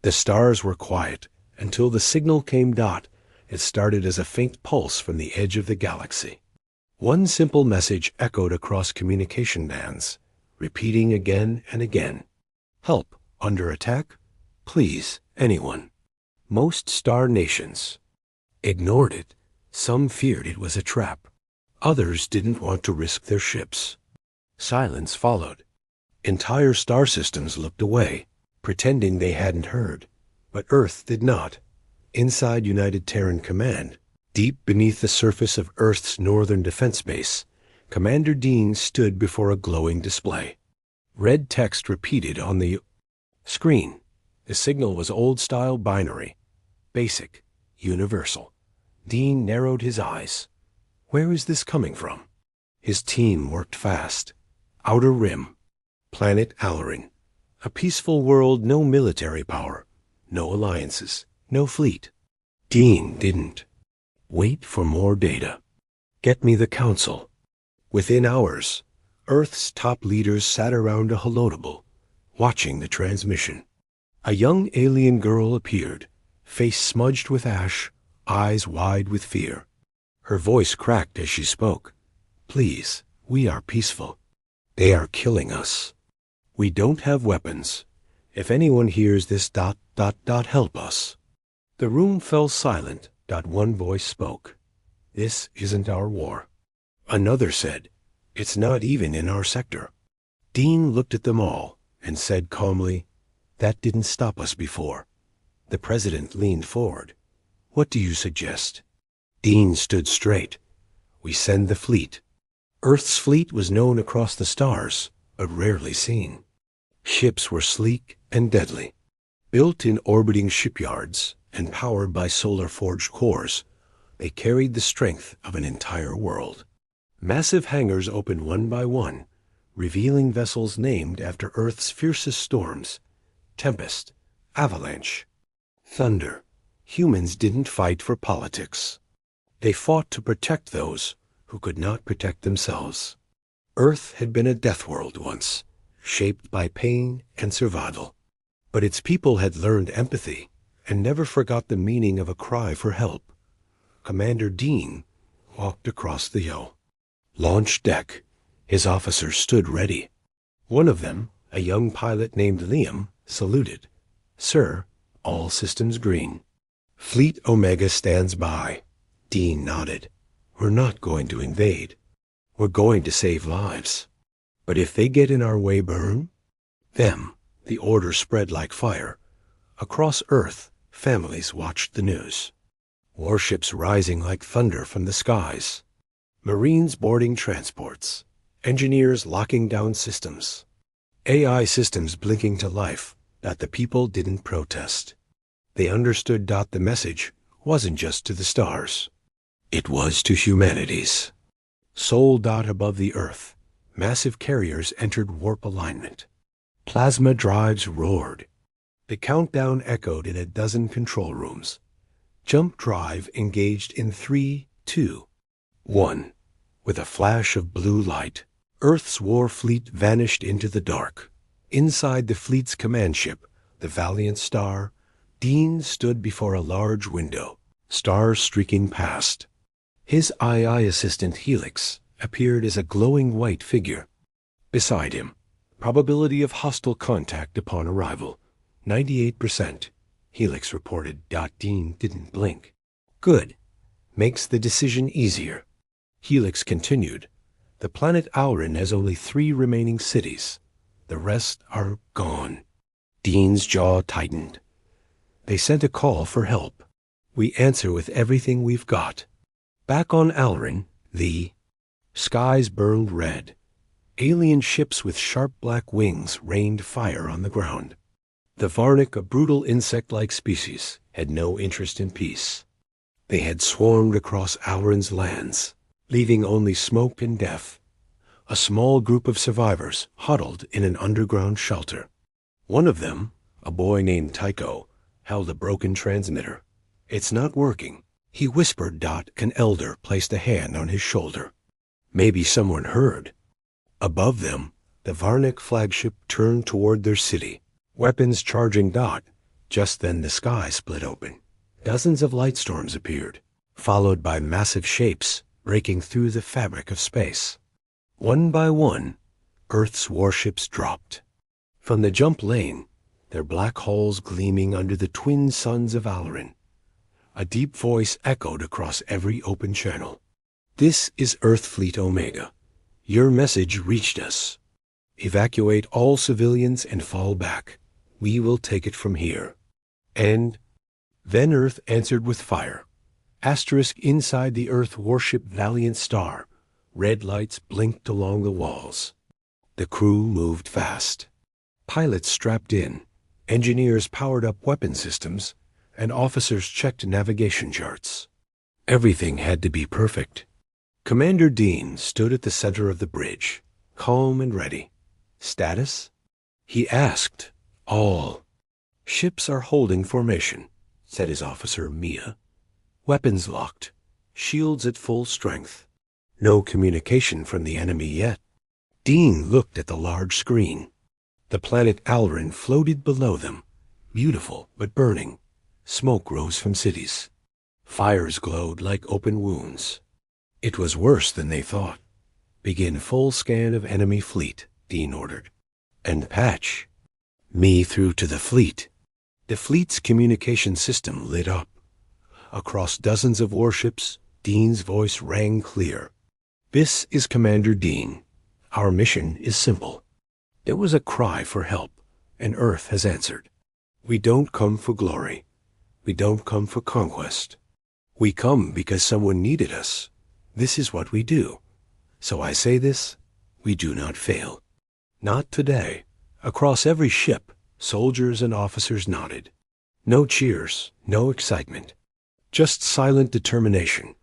The stars were quiet until the signal came. It started as a faint pulse from the edge of the galaxy. One simple message echoed across communication bands, repeating again and again. Help, under attack, please, anyone. Most star nations ignored it. Some feared it was a trap. Others didn't want to risk their ships. Silence followed. Entire star systems looked away, pretending they hadn't heard. But Earth did not. Inside United Terran Command, deep beneath the surface of Earth's northern defense base, Commander Dean stood before a glowing display. Red text repeated on the screen. The signal was old-style binary. Basic. Universal. Dean narrowed his eyes. Where is this coming from? His team worked fast. Outer Rim. Planet Alarin. A peaceful world, no military power. No alliances. No fleet. Dean didn't. Wait for more data. Get me the council. Within hours, Earth's top leaders sat around a holotable, watching the transmission. A young alien girl appeared, face smudged with ash, eyes wide with fear. Her voice cracked as she spoke. Please, we are peaceful. They are killing us. We don't have weapons. If anyone hears this ... help us. The room fell silent. One voice spoke. This isn't our war. Another said, it's not even in our sector. Dean looked at them all and said calmly, that didn't stop us before. The president leaned forward. What do you suggest? Dean stood straight. We send the fleet. Earth's fleet was known across the stars, but rarely seen. Ships were sleek and deadly, built in orbiting shipyards and powered by solar-forged cores. They carried the strength of an entire world. Massive hangars opened one by one, revealing vessels named after Earth's fiercest storms. Tempest, Avalanche, Thunder. Humans didn't fight for politics. They fought to protect those who could not protect themselves. Earth had been a death world once, shaped by pain and survival. But its people had learned empathy and never forgot the meaning of a cry for help. Commander Dean walked across the yaw. Launch deck. His officers stood ready. One of them, a young pilot named Liam, saluted. Sir, all systems green. Fleet Omega stands by. Dean nodded. We're not going to invade. We're going to save lives. But if they get in our way, burn them. The order spread like fire. Across Earth, families watched the news. Warships rising like thunder from the skies. Marines boarding transports. Engineers locking down systems. AI systems blinking to life that the people didn't protest. They understood. The message wasn't just to the stars. It was to humanity's. Soul. Above the Earth, massive carriers entered warp alignment. Plasma drives roared. The countdown echoed in a dozen control rooms. Jump drive engaged in 3, 2, 1. With a flash of blue light, Earth's war fleet vanished into the dark. Inside the fleet's command ship, the Valiant Star, Dean stood before a large window, stars streaking past. His AI assistant Helix appeared as a glowing white figure. Beside him, probability of hostile contact upon arrival, 98%. Helix reported. Dean didn't blink. Good. Makes the decision easier. Helix continued. The planet Alarin has only 3 remaining cities. The rest are gone. Dean's jaw tightened. They sent a call for help. We answer with everything we've got. Back on Alarin, the skies burned red. Alien ships with sharp black wings rained fire on the ground. The Varnic, a brutal insect-like species, had no interest in peace. They had swarmed across Alarin's lands, leaving only smoke and death. A small group of survivors huddled in an underground shelter. One of them, a boy named Tycho, held a broken transmitter. It's not working, he whispered. An elder placed a hand on his shoulder. Maybe someone heard. Above them, the Varnic flagship turned toward their city, weapons charging. Just then the sky split open. Dozens of light storms appeared, followed by massive shapes breaking through the fabric of space. One by one, Earth's warships dropped. From the jump lane, their black hulls gleaming under the twin suns of Alarin. A deep voice echoed across every open channel. "This is Earth Fleet Omega. Your message reached us. Evacuate all civilians and fall back. We will take it from here." And then Earth answered with fire. Asterisk inside the Earth warship Valiant Star. Red lights blinked along the walls. The crew moved fast. Pilots strapped in, engineers powered up weapon systems, and officers checked navigation charts. Everything had to be perfect. Commander Dean stood at the center of the bridge, calm and ready. "Status?" he asked. "All ships are holding formation," said his officer, Mia. "Weapons locked, shields at full strength. No communication from the enemy yet." Dean looked at the large screen. The planet Alarin floated below them, beautiful but burning. Smoke rose from cities. Fires glowed like open wounds. It was worse than they thought. "Begin full scan of enemy fleet," Dean ordered. "And patch." Me through to the fleet. The fleet's communication system lit up. Across dozens of warships, Dean's voice rang clear. "This is Commander Dean. Our mission is simple." There was a cry for help, and Earth has answered. "We don't come for glory. We don't come for conquest. We come because someone needed us. This is what we do. So I say this, we do not fail." Not today. Across every ship, soldiers and officers nodded. No cheers, no excitement. Just silent determination.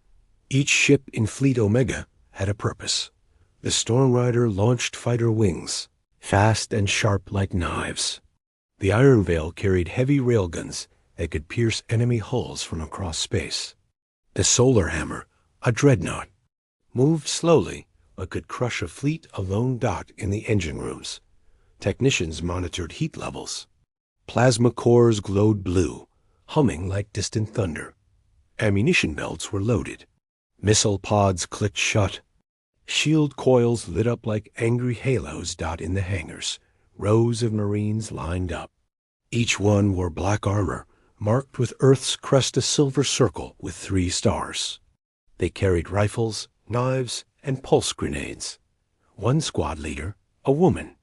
Each ship in Fleet Omega had a purpose. The Storm Rider launched fighter wings, fast and sharp like knives. The Iron Veil carried heavy railguns that could pierce enemy hulls from across space. The Solar Hammer, a dreadnought, moved slowly but could crush a fleet a lone dot in the engine rooms. Technicians monitored heat levels. Plasma cores glowed blue, humming like distant thunder. Ammunition belts were loaded. Missile pods clicked shut. Shield coils lit up like angry halos dot in the hangars. Rows of Marines lined up. Each one wore black armor, marked with Earth's crest a silver circle with 3 stars. They carried rifles, knives, and pulse grenades. One squad leader, a woman,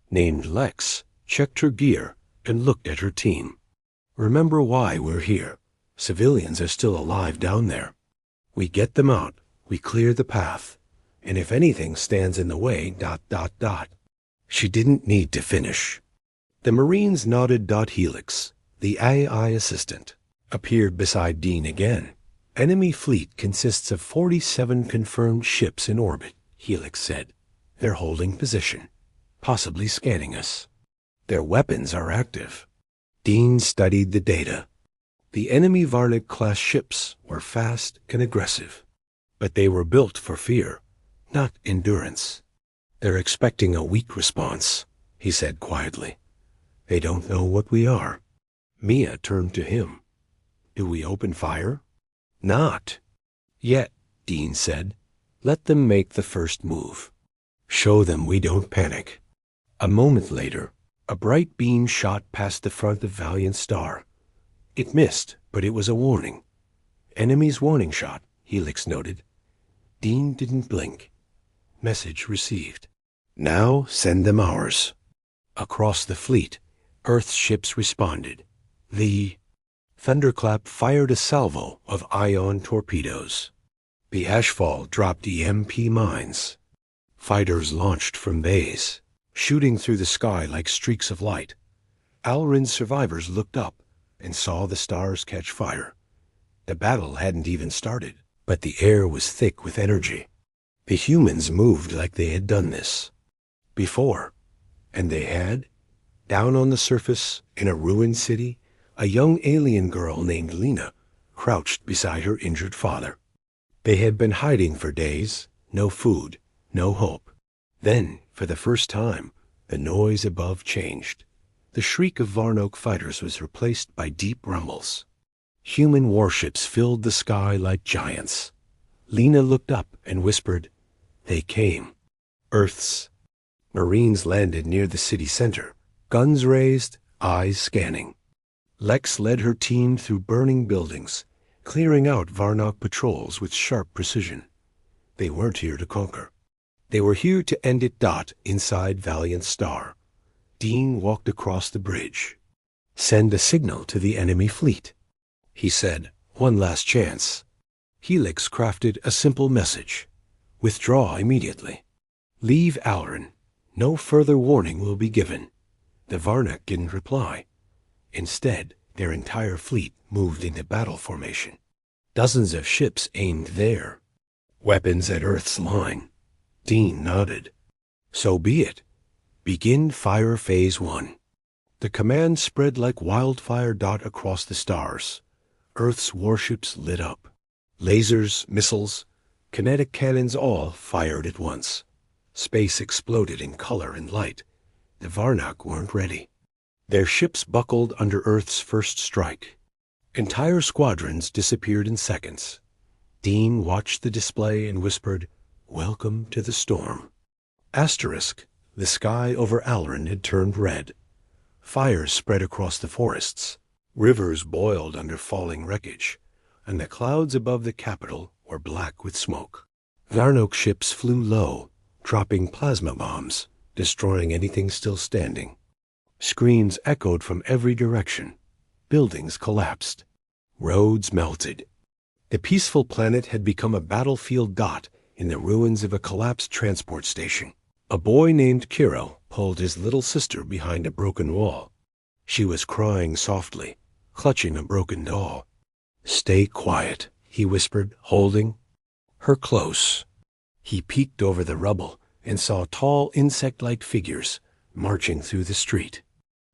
named Lex, checked her gear and looked at her team. "Remember why we're here. Civilians are still alive down there. We get them out, we clear the path, and if anything stands in the way, ... She didn't need to finish. The Marines nodded. Helix, the AI assistant, appeared beside Dean again. "Enemy fleet consists of 47 confirmed ships in orbit," Helix said. "They're holding position, possibly scanning us. Their weapons are active." Dean studied the data. The enemy Varnig-class ships were fast and aggressive, but they were built for fear, not endurance. "They're expecting a weak response," he said quietly. "They don't know what we are." Mia turned to him. "Do we open fire?" "Not yet," Dean said. "Let them make the first move. Show them we don't panic." A moment later, a bright beam shot past the front of Valiant Star. It missed, but it was a warning. "Enemy's warning shot," Helix noted. Dean didn't blink. Message received. "Now send them ours." Across the fleet, Earth's ships responded. The Thunderclap fired a salvo of ion torpedoes. The Ashfall dropped EMP mines. Fighters launched from bays, shooting through the sky like streaks of light. Alarin's survivors looked up and saw the stars catch fire. The battle hadn't even started, but the air was thick with energy. The humans moved like they had done this before. And they had, down on the surface, in a ruined city, a young alien girl named Lena crouched beside her injured father. They had been hiding for days, no food, no hope. Then, for the first time, the noise above changed. The shriek of Varnoke fighters was replaced by deep rumbles. Human warships filled the sky like giants. Lena looked up and whispered, "They came." Earth's. Marines landed near the city center, guns raised, eyes scanning. Lex led her team through burning buildings, clearing out Varnoke patrols with sharp precision. They weren't here to conquer. They were here to end it. Inside Valiant Star, Dean walked across the bridge. "Send a signal to the enemy fleet," he said. "One last chance." Helix crafted a simple message. "Withdraw immediately. Leave Alran. No further warning will be given." The Varnoke didn't reply. Instead, their entire fleet moved into battle formation. Dozens of ships aimed there. Weapons at Earth's line. Dean nodded. "So be it. Begin fire phase 1. The command spread like wildfire across the stars. Earth's warships lit up. Lasers, missiles, kinetic cannons all fired at once. Space exploded in color and light. The Varnoke weren't ready. Their ships buckled under Earth's first strike. Entire squadrons disappeared in seconds. Dean watched the display and whispered, "Welcome to the storm." Asterisk. The sky over Alran had turned red. Fires spread across the forests. Rivers boiled under falling wreckage, and the clouds above the capital were black with smoke. Varnoke ships flew low, dropping plasma bombs, destroying anything still standing. Screams echoed from every direction. Buildings collapsed. Roads melted. The peaceful planet had become a battlefield in the ruins of a collapsed transport station. A boy named Kiro pulled his little sister behind a broken wall. She was crying softly, clutching a broken doll. "Stay quiet," he whispered, holding her close. He peeked over the rubble and saw tall insect-like figures marching through the street.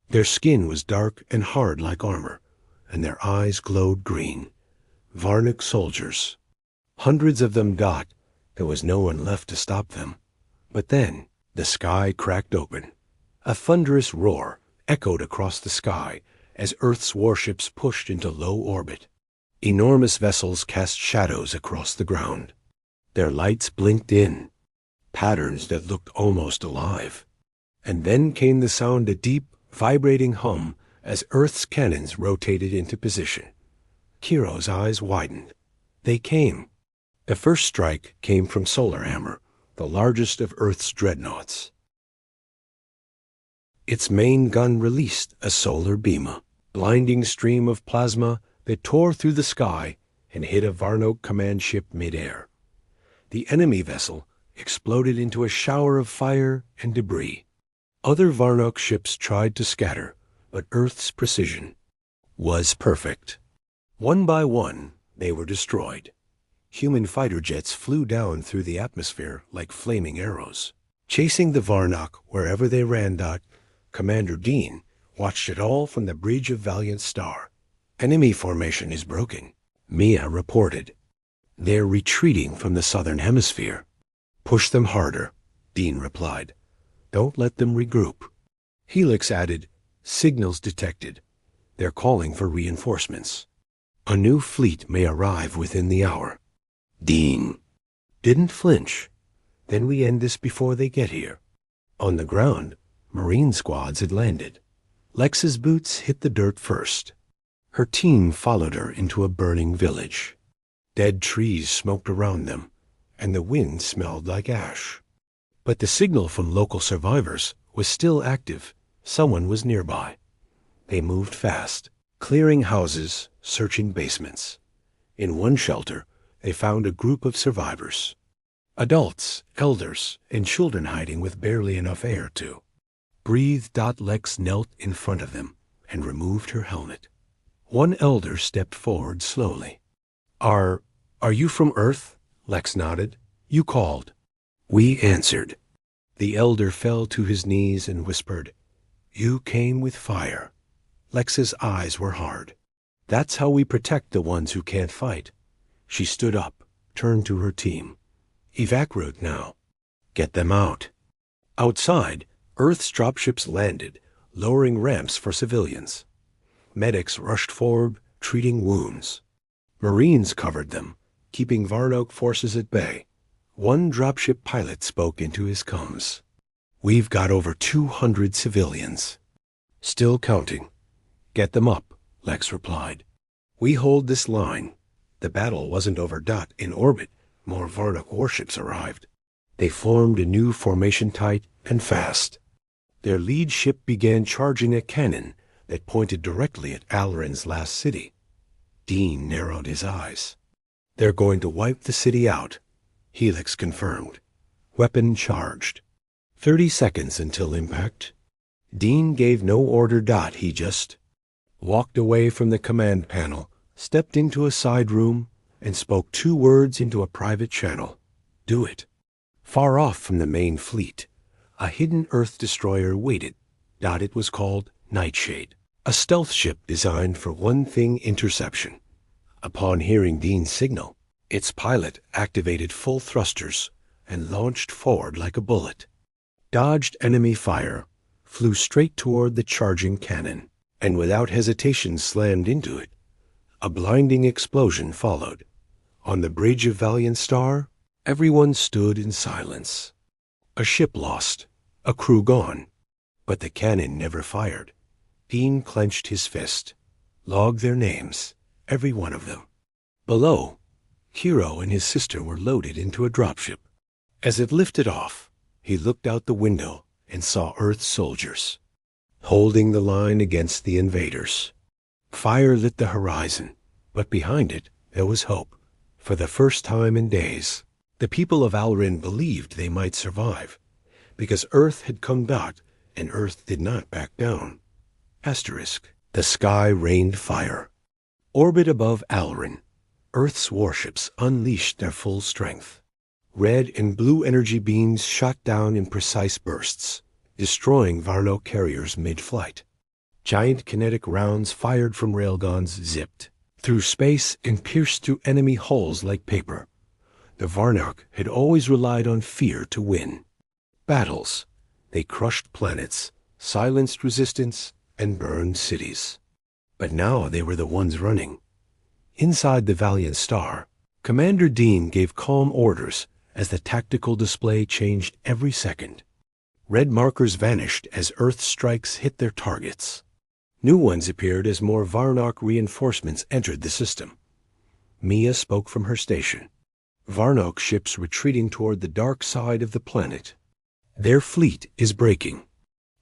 Their skin was dark and hard like armor, and their eyes glowed green. Varnoke soldiers. Hundreds of them. There was no one left to stop them. But then the sky cracked open. A thunderous roar echoed across the sky as Earth's warships pushed into low orbit. Enormous vessels cast shadows across the ground. Their lights blinked in, patterns that looked almost alive. And then came the sound, a deep, vibrating hum as Earth's cannons rotated into position. Kiro's eyes widened. They came. The first strike came from Solar Hammer, the largest of Earth's dreadnoughts. Its main gun released a solar beam, a blinding stream of plasma that tore through the sky and hit a Varnoke command ship midair. The enemy vessel exploded into a shower of fire and debris. Other Varnoke ships tried to scatter, but Earth's precision was perfect. One by one, they were destroyed. Human fighter jets flew down through the atmosphere like flaming arrows, chasing the Varnoke wherever they ran. Commander Dean watched it all from the bridge of Valiant Star. "Enemy formation is broken," Mia reported. "They're retreating from the southern hemisphere." "Push them harder," Dean replied. "Don't let them regroup." Helix added, "Signals detected. They're calling for reinforcements. A new fleet may arrive within the hour." Dean didn't flinch. "Then we end this before they get here." On the ground, Marine squads had landed. Lex's boots hit the dirt first. Her team followed her into a burning village. Dead trees smoked around them, and the wind smelled like ash. But the signal from local survivors was still active. Someone was nearby. They moved fast, clearing houses, searching basements. In one shelter, they found a group of survivors. Adults, elders, and children hiding with barely enough air to breathe. Lex knelt in front of them and removed her helmet. One elder stepped forward slowly. Are you from Earth?" Lex nodded. "You called." "We answered." The elder fell to his knees and whispered, "You came with fire." Lex's eyes were hard. "That's how we protect the ones who can't fight." She stood up, turned to her team. "Evac route now. Get them out." Outside, Earth's dropships landed, lowering ramps for civilians. Medics rushed forward, treating wounds. Marines covered them, keeping Varnoak forces at bay. One dropship pilot spoke into his comms. "We've got over 200 civilians." "Still counting." "Get them up," Lex replied. "We hold this line." The battle wasn't over. In orbit, more Varnoak warships arrived. They formed a new formation tight and fast. Their lead ship began charging a cannon that pointed directly at Alryn's last city. Dean narrowed his eyes. "They're going to wipe the city out," Helix confirmed. Weapon charged. 30 seconds until impact. Dean gave no order. He just walked away from the command panel, stepped into a side room, and spoke 2 words into a private channel. "Do it." Far off from the main fleet, a hidden Earth destroyer waited. It was called Nightshade, a stealth ship designed for one thing: interception. Upon hearing Dean's signal, its pilot activated full thrusters and launched forward like a bullet. Dodged enemy fire, flew straight toward the charging cannon, and without hesitation slammed into it. A blinding explosion followed. On the bridge of Valiant Star, everyone stood in silence. A ship lost, a crew gone, but the cannon never fired. Dean clenched his fist, logged their names, every one of them. Below, Hero and his sister were loaded into a dropship. As it lifted off, he looked out the window and saw Earth soldiers, holding the line against the invaders. Fire lit the horizon, but behind it there was hope. For the first time in days, the people of Alryn believed they might survive, because Earth had come back, and Earth did not back down. Asterisk. The sky rained fire. Orbit above Alryn, Earth's warships unleashed their full strength. Red and blue energy beams shot down in precise bursts, destroying Varnoak carriers mid-flight. Giant kinetic rounds fired from railguns zipped through space and pierced through enemy hulls like paper. The Varnoak had always relied on fear to win. Battles. They crushed planets, silenced resistance, and burned cities. But now they were the ones running. Inside the Valiant Star, Commander Dean gave calm orders as the tactical display changed every second. Red markers vanished as Earth strikes hit their targets. New ones appeared as more Varnoak reinforcements entered the system. Mia spoke from her station. Varnoak ships retreating toward the dark side of the planet. Their fleet is breaking.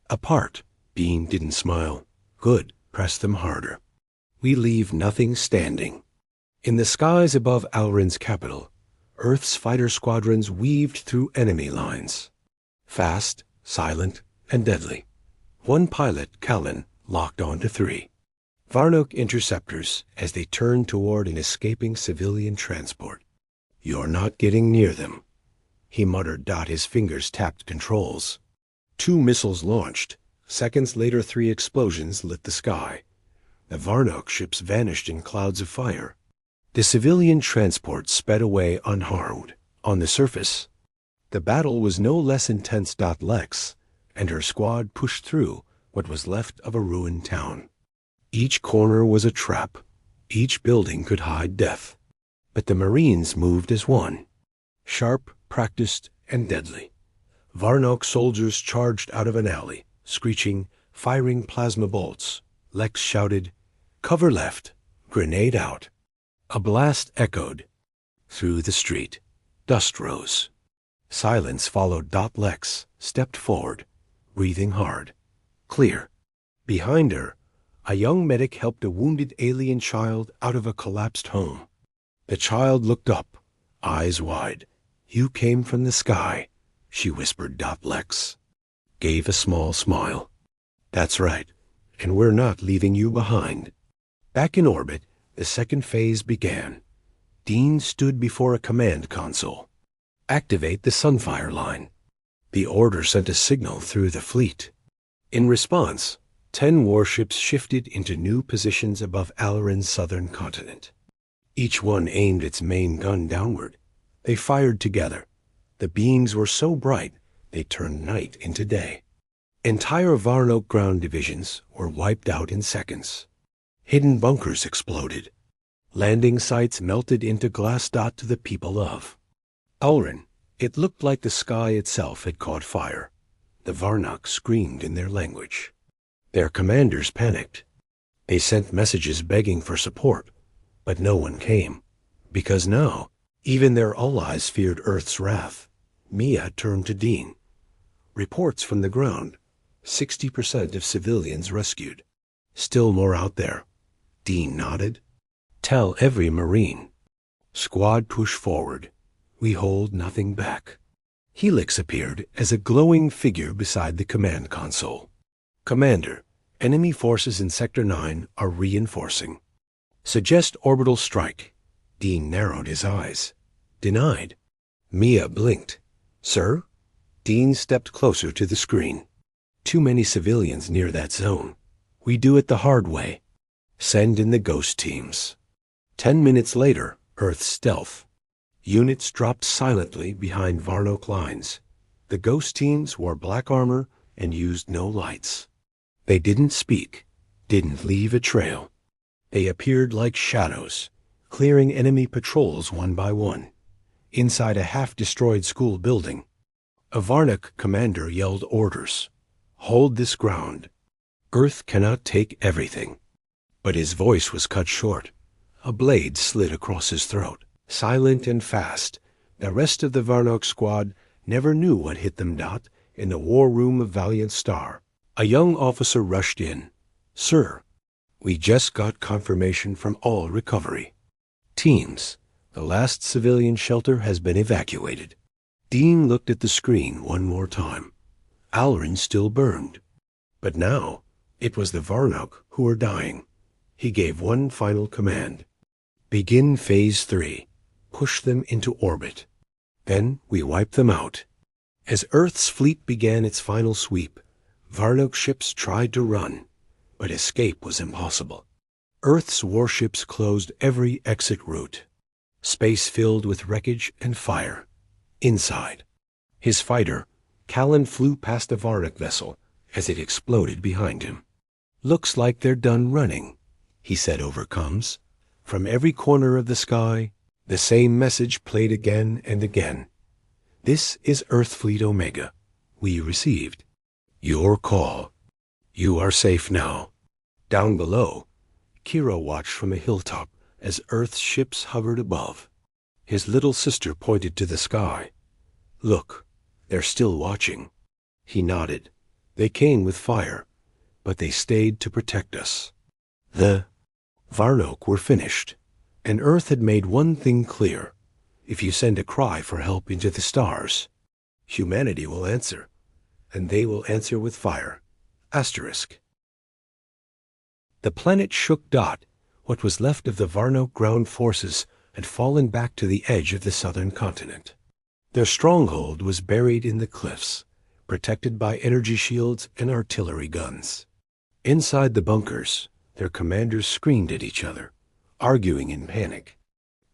Apart. Dean didn't smile. Good. Press them harder. We leave nothing standing. In the skies above Alryn's capital, Earth's fighter squadrons weaved through enemy lines. Fast, silent, and deadly. One pilot, Callan, locked on to 3. Varnoak interceptors as they turned toward an escaping civilian transport. "You're not getting near them," he muttered. His fingers tapped controls. 2 missiles launched. Seconds later, 3 explosions lit the sky. The Varnoak ships vanished in clouds of fire. The civilian transport sped away unharmed. On the surface, the battle was no less intense. Lex and her squad pushed through what was left of a ruined town. Each corner was a trap. Each building could hide death. But the Marines moved as one. Sharp, practiced, and deadly. Varnoak soldiers charged out of an alley, screeching, firing plasma bolts. Lex shouted, "Cover left, grenade out." A blast echoed through the street. Dust rose. Silence followed. Lex stepped forward, breathing hard. Clear. Behind her, a young medic helped a wounded alien child out of a collapsed home. The child looked up, eyes wide. "You came from the sky," she whispered. Lex gave a small smile. "That's right, and we're not leaving you behind." Back in orbit, the second phase began. Dean stood before a command console. "Activate the Sunfire line." The order sent a signal through the fleet. In response, 10 warships shifted into new positions above Alryn's southern continent. Each one aimed its main gun downward. They fired together. The beams were so bright they turned night into day. Entire Varnoke ground divisions were wiped out in seconds. Hidden bunkers exploded. Landing sites melted into glass dot to the people of Elrin. It looked like the sky itself had caught fire. The Varnoke screamed in their language. Their commanders panicked. They sent messages begging for support, but no one came. Because now, even their allies feared Earth's wrath. Mia turned to Dean. Reports from the ground. 60% of civilians rescued. Still more out there. Dean nodded. Tell every Marine. Squad push forward. We hold nothing back. Helix appeared as a glowing figure beside the command console. Commander, enemy forces in Sector 9 are reinforcing. Suggest orbital strike. Dean narrowed his eyes. Denied. Mia blinked. Sir? Dean stepped closer to the screen. Too many civilians near that zone. We do it the hard way. Send in the ghost teams. 10 minutes later, Earth stealth. Units dropped silently behind Varnoke lines. The ghost teams wore black armor and used no lights. They didn't speak, didn't leave a trail. They appeared like shadows, clearing enemy patrols one by one. Inside a half-destroyed school building, a Varnoke commander yelled orders. Hold this ground. Earth cannot take everything. But his voice was cut short. A blade slid across his throat. Silent and fast, the rest of the Varnoke squad never knew what hit them. In the war room of Valiant Star, a young officer rushed in. Sir, we just got confirmation from all recovery teams. The last civilian shelter has been evacuated. Dean looked at the screen one more time. Alrin still burned. But now, it was the Varnoke who were dying. He gave one final command. Begin Phase 3. Push them into orbit. Then we wipe them out. As Earth's fleet began its final sweep, Varnoke ships tried to run, but escape was impossible. Earth's warships closed every exit route. Space filled with wreckage and fire. Inside, his fighter, Callan, flew past a Varnoke vessel as it exploded behind him. Looks like they're done running, he said over comms. From every corner of the sky, the same message played again and again. This is Earth Fleet Omega. We received your call. You are safe now. Down below, Kiro watched from a hilltop as Earth's ships hovered above. His little sister pointed to the sky. Look, they're still watching. He nodded. They came with fire, but they stayed to protect us. The Varnoke were finished, and Earth had made one thing clear. If you send a cry for help into the stars, humanity will answer, and they will answer with fire. Asterisk. The planet shook. What was left of the Varnoke ground forces had fallen back to the edge of the southern continent. Their stronghold was buried in the cliffs, protected by energy shields and artillery guns. Inside the bunkers, their commanders screamed at each other, arguing in panic.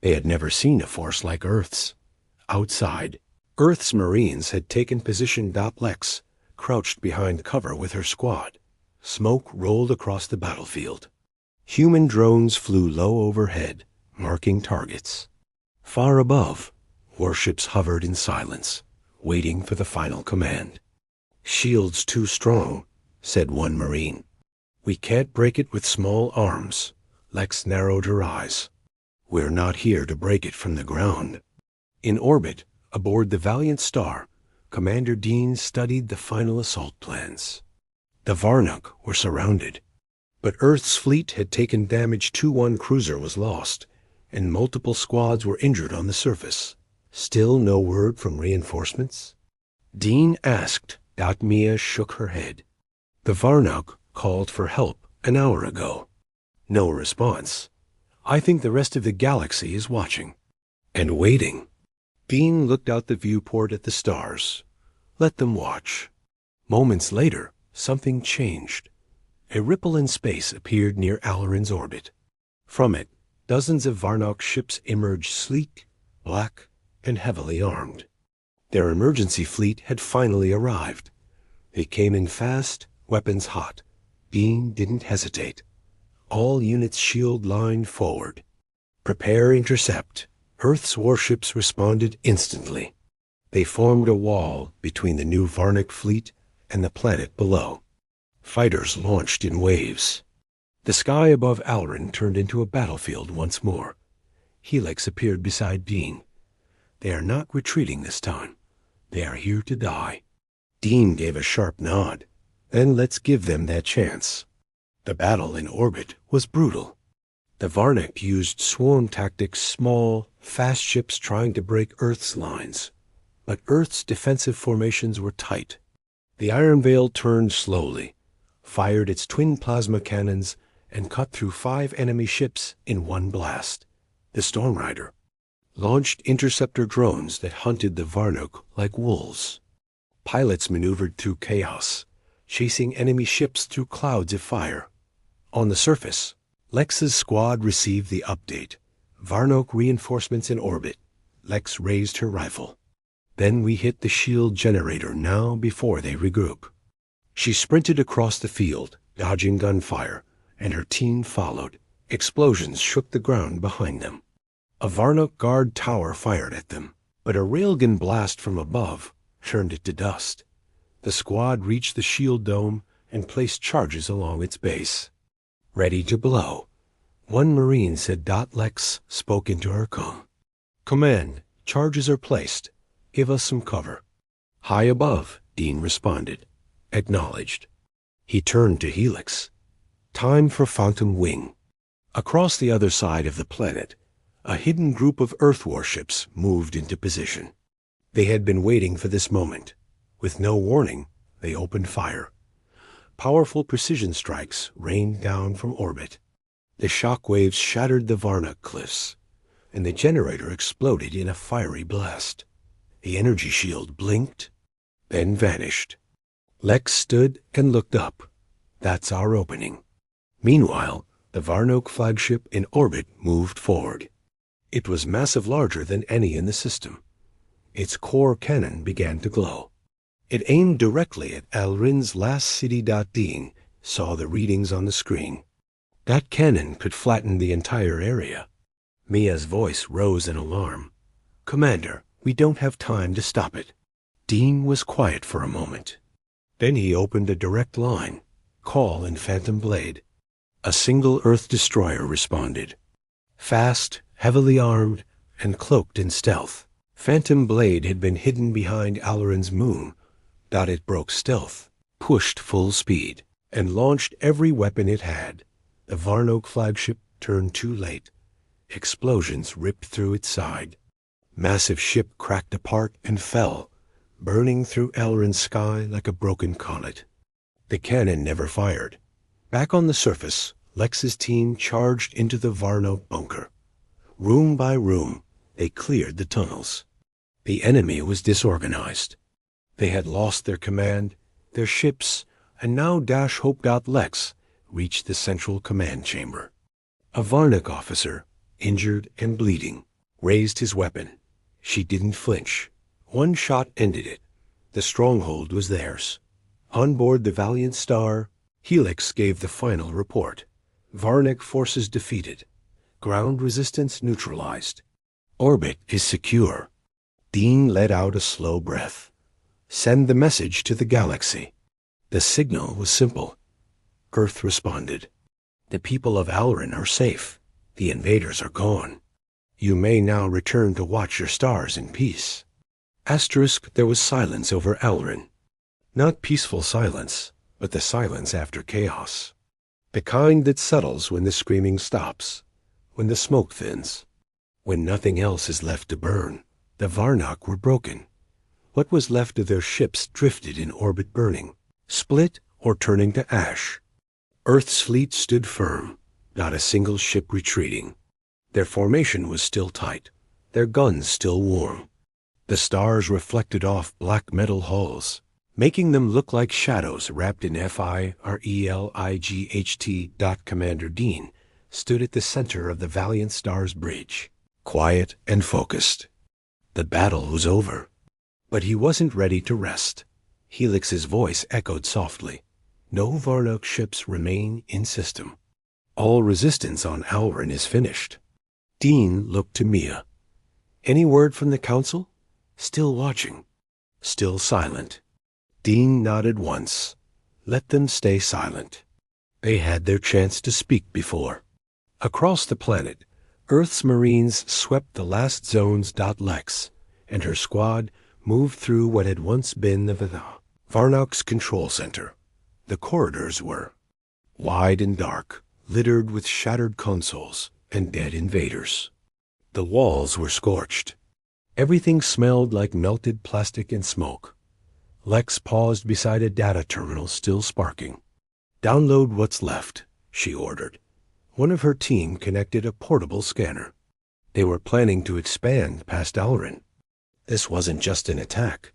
They had never seen a force like Earth's. Outside, Earth's Marines had taken position. Lex crouched behind cover with her squad. Smoke rolled across the battlefield. Human drones flew low overhead, marking targets. Far above, warships hovered in silence, waiting for the final command. Shield's too strong, said one Marine. We can't break it with small arms. Lex narrowed her eyes. We're not here to break it from the ground. In orbit, aboard the Valiant Star, Commander Dean studied the final assault plans. The Varnoke were surrounded, but Earth's fleet had taken damage. 2-1 cruiser was lost, and multiple squads were injured on the surface. Still no word from reinforcements? Dean asked. Mia shook her head. The Varnoke called for help an hour ago. No response. I think the rest of the galaxy is watching. And waiting. Dean looked out the viewport at the stars. Let them watch. Moments later, something changed. A ripple in space appeared near Alarin's orbit. From it, dozens of Varnoke ships emerged, sleek, black, and heavily armed. Their emergency fleet had finally arrived. They came in fast, weapons hot. Dean didn't hesitate. All units shield line forward. Prepare intercept. Earth's warships responded instantly. They formed a wall between the new Varnic fleet and the planet below. Fighters launched in waves. The sky above Alrin turned into a battlefield once more. Helix appeared beside Dean. They are not retreating this time. They are here to die. Dean gave a sharp nod. Then let's give them that chance. The battle in orbit was brutal. The Varnic used swarm tactics, small, fast ships trying to break Earth's lines. But Earth's defensive formations were tight. The Iron Veil turned slowly, fired its twin plasma cannons, and cut through 5 enemy ships in one blast. The Storm Rider launched interceptor drones that hunted the Varnook like wolves. Pilots maneuvered through chaos, chasing enemy ships through clouds of fire. On the surface, Lex's squad received the update. Varnook reinforcements in orbit. Lex raised her rifle. Then we hit the shield generator now before they regroup. She sprinted across the field, dodging gunfire, and her team followed. Explosions shook the ground behind them. A Varnook guard tower fired at them, but a railgun blast from above turned it to dust. The squad reached the shield dome and placed charges along its base. Ready to blow. One Marine said. Lex spoke into her com. Command, charges are placed. Give us some cover. High above, Dean responded. Acknowledged. He turned to Helix. Time for Phantom Wing. Across the other side of the planet, a hidden group of Earth warships moved into position. They had been waiting for this moment. With no warning, they opened fire. Powerful precision strikes rained down from orbit. The shock waves shattered the Varnook cliffs, and the generator exploded in a fiery blast. The energy shield blinked, then vanished. Lex stood and looked up. That's our opening. Meanwhile, the Varnook flagship in orbit moved forward. It was massive, larger than any in the system. Its core cannon began to glow. It aimed directly at Alrin's last city. Dean saw the readings on the screen. That cannon could flatten the entire area. Mia's voice rose in alarm. Commander, we don't have time to stop it. Dean was quiet for a moment. Then he opened a direct line. Call in Phantom Blade. A single Earth destroyer responded. Fast, heavily armed, and cloaked in stealth. Phantom Blade had been hidden behind Alrin's moon. It broke stealth, pushed full speed, and launched every weapon it had. The Varnook flagship turned too late. Explosions ripped through its side. Massive ship cracked apart and fell, burning through Alrin's sky like a broken collet. The cannon never fired. Back on the surface, Lex's team charged into the Varnook bunker. Room by room, they cleared the tunnels. The enemy was disorganized. They had lost their command, their ships, and now Hope. Lex reached the central command chamber. A Varnook officer, injured and bleeding, raised his weapon. She didn't flinch. One shot ended it. The stronghold was theirs. On board the Valiant Star, Helix gave the final report. Varnook forces defeated. Ground resistance neutralized. Orbit is secure. Dean let out a slow breath. Send the message to the galaxy. The signal was simple. Earth responded. The people of Alrin are safe. The invaders are gone. You may now return to watch your stars in peace. There was silence over Alrin. Not peaceful silence, but the silence after chaos. The kind that settles when the screaming stops, when the smoke thins, when nothing else is left to burn. The Varnook were broken. What was left of their ships drifted in orbit, burning, split or turning to ash. Earth's fleet stood firm, not a single ship retreating. Their formation was still tight, their guns still warm. The stars reflected off black metal hulls, making them look like shadows wrapped in FIRELIGHT. Commander Dean stood at the center of the Valiant Star's bridge, quiet and focused. The battle was over, but he wasn't ready to rest. Helix's voice echoed softly. No Varnock ships remain in system. All resistance on Alrin is finished. Dean looked to Mia. Any word from the council? Still watching. Still silent. Dean nodded once. Let them stay silent. They had their chance to speak before. Across the planet, Earth's Marines swept the last zones. Lex and her squad moved through what had once been the Varnock's control center. The corridors were wide and dark, littered with shattered consoles and dead invaders. The walls were scorched. Everything smelled like melted plastic and smoke. Lex paused beside a data terminal still sparking. Download what's left, she ordered. One of her team connected a portable scanner. They were planning to expand past Alrin. This wasn't just an attack.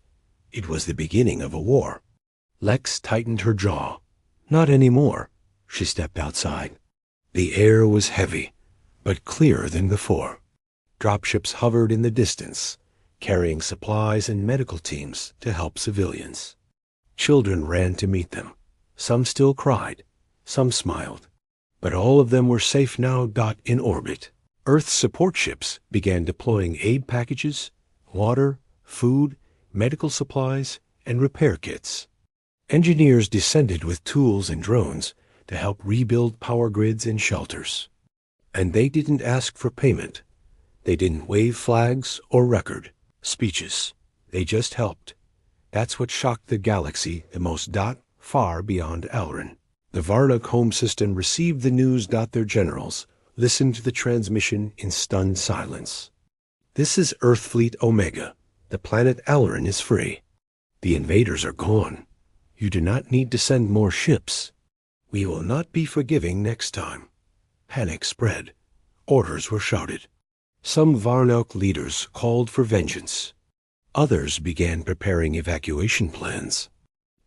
It was the beginning of a war. Lex tightened her jaw. Not anymore. She stepped outside. The air was heavy, but clearer than before. Dropships hovered in the distance, carrying supplies and medical teams to help civilians. Children ran to meet them. Some still cried, some smiled. But all of them were safe now. In orbit, Earth's support ships began deploying aid packages, water, food, medical supplies, and repair kits. Engineers descended with tools and drones to help rebuild power grids and shelters. And they didn't ask for payment. They didn't wave flags or record speeches. They just helped. That's what shocked the galaxy the most. Far beyond Alrin. The Varnock home system received the news. Their generals listened to the transmission in stunned silence. This is Earth Fleet Omega. The planet Alrin is free. The invaders are gone. You do not need to send more ships. We will not be forgiving next time. Panic spread. Orders were shouted. Some Varnock leaders called for vengeance. Others began preparing evacuation plans.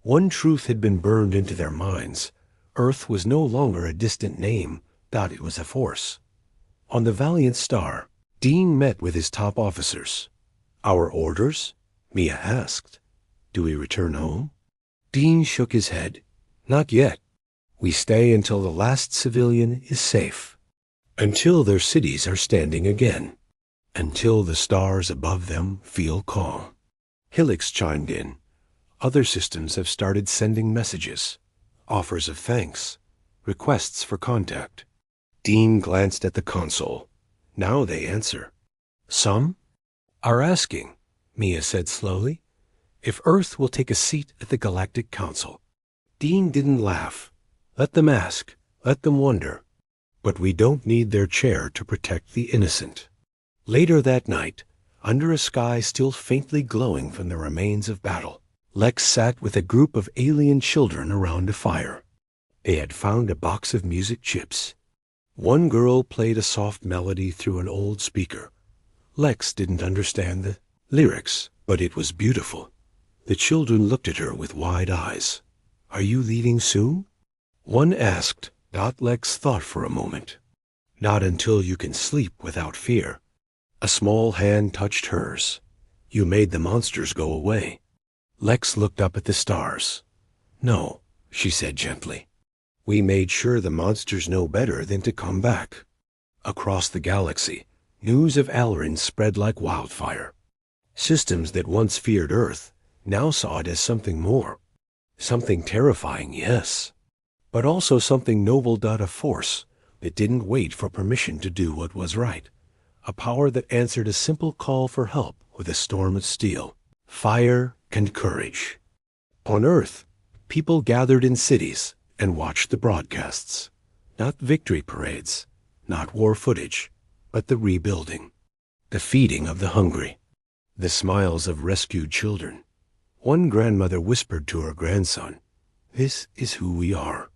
One truth had been burned into their minds. Earth was no longer a distant name. It was a force. On the Valiant Star, Dean met with his top officers. Our orders? Mia asked. Do we return home? Dean shook his head. Not yet. We stay until the last civilian is safe. Until their cities are standing again. Until the stars above them feel calm. Helix chimed in. Other systems have started sending messages. Offers of thanks. Requests for contact. Dean glanced at the console. Now they answer. Some are asking, Mia said slowly, if Earth will take a seat at the Galactic Council. Dean didn't laugh. Let them ask. Let them wonder. But we don't need their chair to protect the innocent. Later that night, under a sky still faintly glowing from the remains of battle, Lex sat with a group of alien children around a fire. They had found a box of music chips. One girl played a soft melody through an old speaker. Lex didn't understand the lyrics, but it was beautiful. The children looked at her with wide eyes. Are you leaving soon? One asked. Lex thought for a moment. Not until you can sleep without fear. A small hand touched hers. You made the monsters go away. Lex looked up at the stars. No, she said gently. We made sure the monsters know better than to come back. Across the galaxy, news of Alrin spread like wildfire. Systems that once feared Earth now saw it as something more. Something terrifying, yes, but also something noble. A force that didn't wait for permission to do what was right. A power that answered a simple call for help with a storm of steel, fire, and courage. On Earth, people gathered in cities and watched the broadcasts. Not victory parades, not war footage, but the rebuilding, the feeding of the hungry, the smiles of rescued children. One grandmother whispered to her grandson, "This is who we are.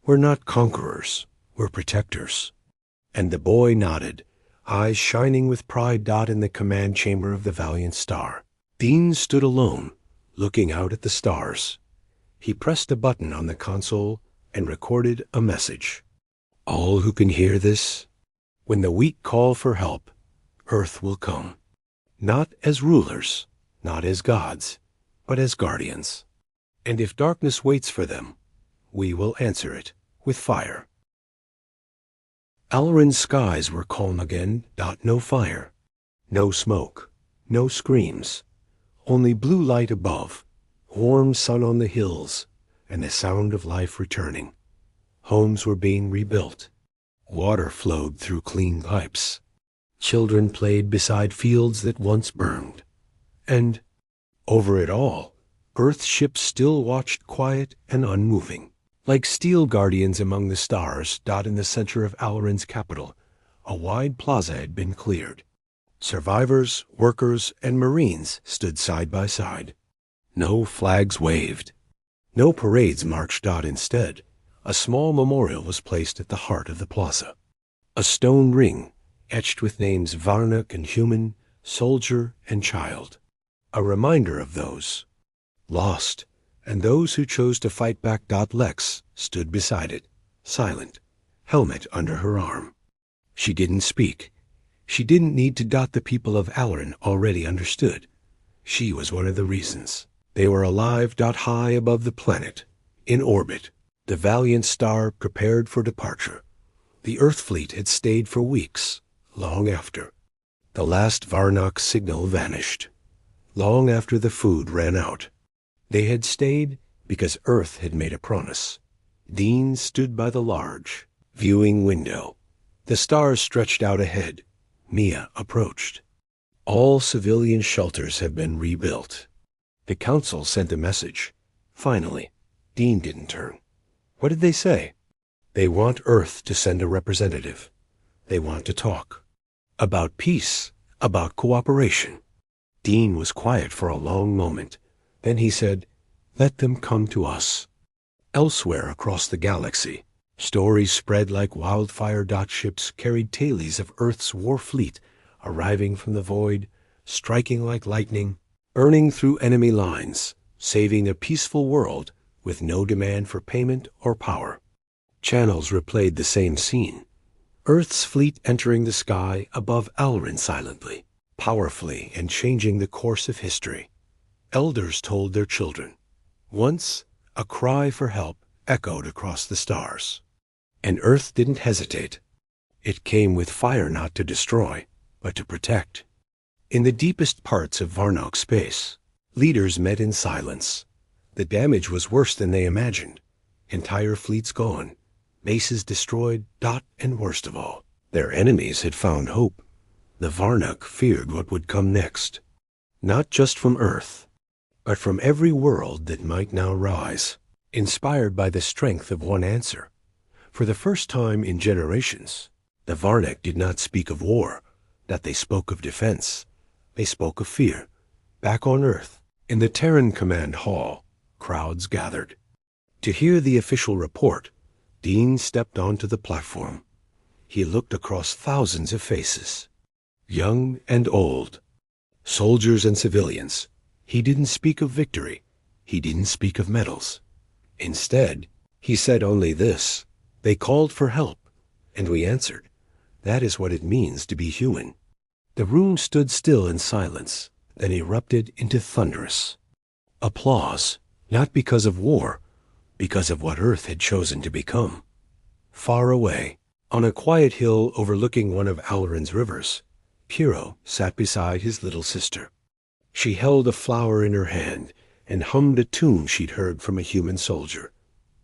We're not conquerors, we're protectors." And the boy nodded, eyes shining with pride. In the command chamber of the Valiant Star, Dean stood alone, looking out at the stars. He pressed a button on the console and recorded a message. All who can hear this, when the weak call for help, Earth will come. Not as rulers, not as gods, but as guardians. And if darkness waits for them, we will answer it with fire. Alrund's skies were calm again. No fire, no smoke, no screams, only blue light above, warm sun on the hills, and the sound of life returning. Homes were being rebuilt. Water flowed through clean pipes. Children played beside fields that once burned. And, over it all, Earth's ships still watched quiet and unmoving. Like steel guardians among the stars, in the center of Alrund's capital, a wide plaza had been cleared. Survivors, workers, and Marines stood side by side. No flags waved. No parades marched. Instead, a small memorial was placed at the heart of the plaza. A stone ring, etched with names Varnak and Human, Soldier and Child. A reminder of those lost, and those who chose to fight back. Lex stood beside it, silent, helmet under her arm. She didn't speak. She didn't need to. The people of Alrund already understood. She was one of the reasons. They were alive. High above the planet, in orbit, the valiant star prepared for departure. The Earth fleet had stayed for weeks, long after the last Varnak signal vanished, long after the food ran out. They had stayed because Earth had made a promise. Dean stood by the large, viewing window. The stars stretched out ahead. Mia approached. All civilian shelters have been rebuilt. The council sent a message. Finally, Dean didn't turn. What did they say? They want Earth to send a representative. They want to talk. About peace, about cooperation. Dean was quiet for a long moment. Then he said, "Let them come to us." Elsewhere across the galaxy, stories spread like wildfire. Ships carried tailies of Earth's war fleet, arriving from the void, striking like lightning, burning through enemy lines, saving a peaceful world with no demand for payment or power. Channels replayed the same scene. Earth's fleet entering the sky above Alrund silently, powerfully, and changing the course of history. Elders told their children. Once, a cry for help echoed across the stars. And Earth didn't hesitate. It came with fire, not to destroy, but to protect. In the deepest parts of Varnak space, leaders met in silence. The damage was worse than they imagined. Entire fleets gone, bases destroyed. And worst of all, their enemies had found hope. The Varnak feared what would come next. Not just from Earth, but from every world that might now rise, inspired by the strength of one answer. For the first time in generations, the Varnak did not speak of war, that they spoke of defense. They spoke of fear. Back on Earth, in the Terran Command Hall, crowds gathered. To hear the official report, Dean stepped onto the platform. He looked across thousands of faces, young and old, soldiers and civilians. He didn't speak of victory. He didn't speak of medals. Instead, he said only this: they called for help, and we answered. That is what it means to be human. The room stood still in silence, then erupted into thunderous applause, not because of war, because of what Earth had chosen to become. Far away, on a quiet hill overlooking one of Alrund's rivers, Piro sat beside his little sister. She held a flower in her hand and hummed a tune she'd heard from a human soldier.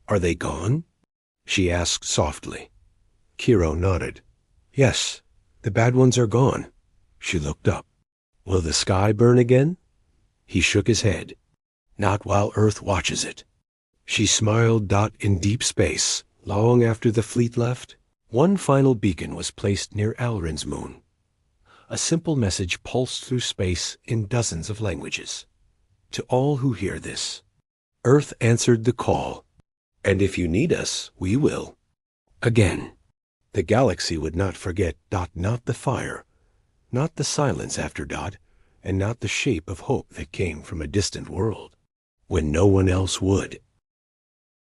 "Are they gone?" she asked softly. Kiro nodded. "Yes, the bad ones are gone." She looked up. "Will the sky burn again?" He shook his head. "Not while Earth watches it." She smiled. In deep space, long after the fleet left, one final beacon was placed near Alrund's moon. A simple message pulsed through space in dozens of languages. To all who hear this, Earth answered the call. And if you need us, we will. Again. The galaxy would not forget. Not the fire, not the silence after. And not the shape of hope that came from a distant world, when no one else would.